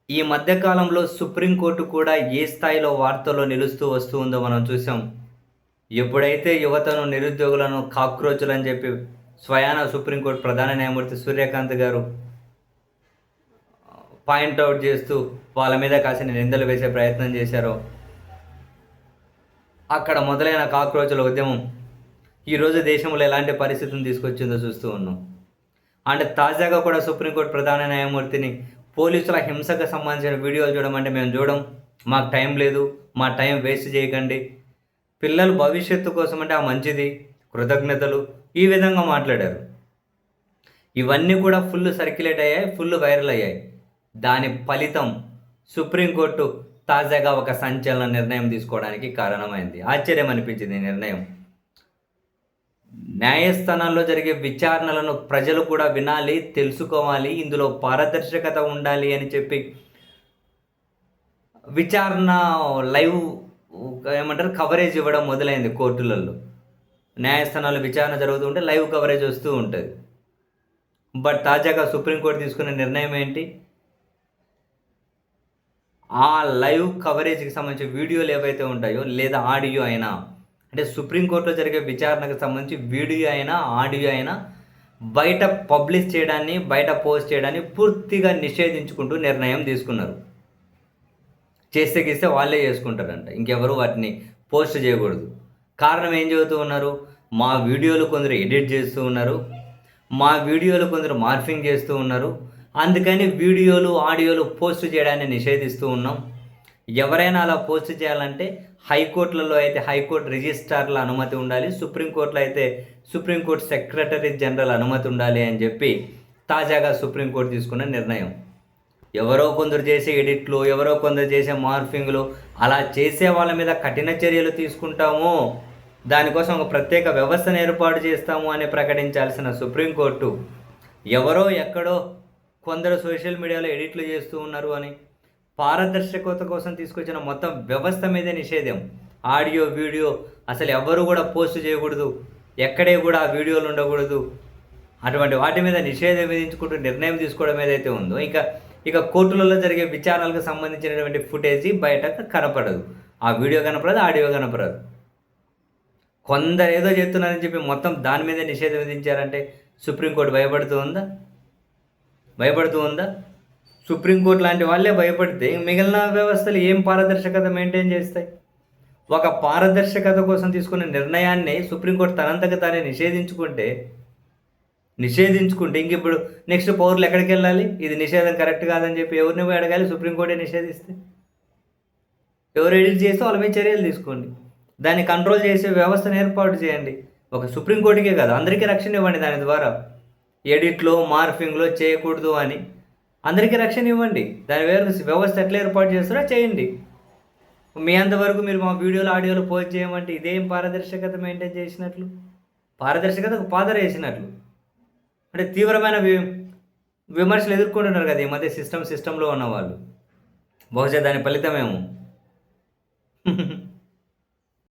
ఈ మధ్య కాలంలో సుప్రీంకోర్టు కూడా ఏ స్థాయిలో వార్తల్లో నిలుస్తూ వస్తూ ఉందో మనం చూసాం. ఎప్పుడైతే యువతను, నిరుద్యోగులను కాక్రోచులని చెప్పి స్వయాన సుప్రీంకోర్టు ప్రధాన న్యాయమూర్తి సూర్యకాంత్ గారు పాయింట్ ఔట్ చేస్తూ వాళ్ళ మీద కాసిన నిందలు వేసే ప్రయత్నం చేశారో, అక్కడ మొదలైన కాక్రోచుల ఉద్యమం ఈరోజు దేశంలో ఎలాంటి పరిస్థితిని తీసుకొచ్చిందో చూస్తూ ఉన్నాం. అంటే తాజాగా కూడా సుప్రీంకోర్టు ప్రధాన న్యాయమూర్తిని పోలీసుల హింసకు సంబంధించిన వీడియోలు చూడమంటే మేము చూడం, మాకు టైం లేదు, మా టైం వేస్ట్ చేయకండి, పిల్లలు భవిష్యత్తు కోసం అంటే ఆ మంచిది, కృతజ్ఞతలు, ఈ విధంగా మాట్లాడారు. ఇవన్నీ కూడా ఫుల్ సర్క్యులేట్ అయ్యాయి, ఫుల్ వైరల్ అయ్యాయి. దాని ఫలితం సుప్రీంకోర్టు తాజాగా ఒక సంచలన నిర్ణయం తీసుకోవడానికి కారణమైంది. ఆశ్చర్యం అనిపించింది ఈ నిర్ణయం. న్యాయస్థానాల్లో జరిగే విచారణలను ప్రజలు కూడా వినాలి, తెలుసుకోవాలి, ఇందులో పారదర్శకత ఉండాలి అని చెప్పి విచారణ లైవ్ ఏమంటారు కవరేజ్ ఇవ్వడం మొదలైంది కోర్టులలో. న్యాయస్థానాల్లో విచారణ జరుగుతుంటే లైవ్ కవరేజ్ వస్తూ ఉంటుంది. బట్ తాజాగా సుప్రీంకోర్టు తీసుకున్న నిర్ణయం ఏంటి? ఆ లైవ్ కవరేజ్కి సంబంధించి వీడియోలు ఏవైతే ఉంటాయో లేదా ఆడియో అయినా, అంటే సుప్రీంకోర్టులో జరిగే విచారణకు సంబంధించి వీడియో అయినా ఆడియో అయినా బయట పబ్లిష్ చేయడాన్ని, బయట పోస్ట్ చేయడాన్ని పూర్తిగా నిషేధించుకుంటూ నిర్ణయం తీసుకున్నారు. చేస్తే గీస్తే వాళ్ళే చేసుకుంటారంట, ఇంకెవరు వాటిని పోస్ట్ చేయకూడదు. కారణం ఏం చెబుతూ ఉన్నారు? మా వీడియోలు కొందరు ఎడిట్ చేస్తూ ఉన్నారు, మా వీడియోలు కొందరు మార్ఫింగ్ చేస్తూ ఉన్నారు, అందుకని వీడియోలు ఆడియోలు పోస్ట్ చేయడాన్ని నిషేధిస్తూ ఉన్నాం. ఎవరైనా అలా పోస్ట్ చేయాలంటే హైకోర్టులలో అయితే హైకోర్టు రిజిస్ట్రార్ల అనుమతి ఉండాలి, సుప్రీంకోర్టులో అయితే సుప్రీంకోర్టు సెక్రటరీ జనరల్ అనుమతి ఉండాలి అని చెప్పి తాజాగా సుప్రీంకోర్టు తీసుకున్న నిర్ణయం. ఎవరో కొందరు చేసే ఎడిట్లు, ఎవరో కొందరు చేసే మార్ఫింగ్లు, అలా చేసే వాళ్ళ మీద కఠిన చర్యలు తీసుకుంటాము, దానికోసం ఒక ప్రత్యేక వ్యవస్థను ఏర్పాటు చేస్తాము అని ప్రకటించాల్సిన సుప్రీంకోర్టు ఎవరో ఎక్కడో కొందరు సోషల్ మీడియాలో ఎడిట్లు చేస్తూ ఉన్నారు అని పారదర్శకత కోసం తీసుకొచ్చిన మొత్తం వ్యవస్థ మీదే నిషేధం. ఆడియో వీడియో అసలు ఎవరు కూడా పోస్ట్ చేయకూడదు, ఎక్కడే కూడా ఆ వీడియోలు ఉండకూడదు, అటువంటి వాటి మీద నిషేధం విధించుకుంటూ నిర్ణయం తీసుకోవడం ఏదైతే ఉందో, ఇక కోర్టులలో జరిగే విచారణలకు సంబంధించినటువంటి ఫుటేజీ బయటకు కనపడదు, ఆ వీడియో కనపడదు, ఆడియో కనపడదు. కొందరు ఏదో చెప్తున్నారని చెప్పి మొత్తం దాని మీదే నిషేధం విధించారంటే సుప్రీంకోర్టు భయపడుతూ ఉందా? సుప్రీంకోర్టు లాంటి వాళ్ళే భయపడితే మిగిలిన వ్యవస్థలు ఏం పారదర్శకత మెయింటైన్ చేస్తాయి? ఒక పారదర్శకత కోసం తీసుకున్న నిర్ణయాన్ని సుప్రీంకోర్టు తనంతకు తానే నిషేధించుకుంటే ఇంక ఇప్పుడు నెక్స్ట్ పౌరులు ఎక్కడికి వెళ్ళాలి? ఇది నిషేధం కరెక్ట్ కాదని చెప్పి ఎవరిని పోయి అడగాలి? సుప్రీంకోర్టే నిషేధిస్తే ఎవరు ఎడిట్ చేస్తే వాళ్ళ మీద చర్యలు తీసుకోండి, దాన్ని కంట్రోల్ చేసే వ్యవస్థను ఏర్పాటు చేయండి. ఒక సుప్రీంకోర్టుకే కదా, అందరికీ రక్షణ ఇవ్వండి. దాని ద్వారా ఎడిట్లో మార్ఫింగ్లో చేయకూడదు అని అందరికీ రక్షణ ఇవ్వండి. దాని వ్యవస్థ ఎట్లా ఏర్పాటు చేస్తారో చేయండి. మీ అంతవరకు మీరు మా వీడియోలు ఆడియోలు పోస్ట్ చేయమంటే ఇదేం పారదర్శకత మెయింటైన్ చేసినట్లు, పారదర్శకతకు పాదర వేసినట్లు. అంటే తీవ్రమైన విమర్శలు ఎదుర్కొంటున్నారు కదా ఈ మధ్య సిస్టంలో ఉన్న వాళ్ళు. బహుశా దాని ఫలితమేమో.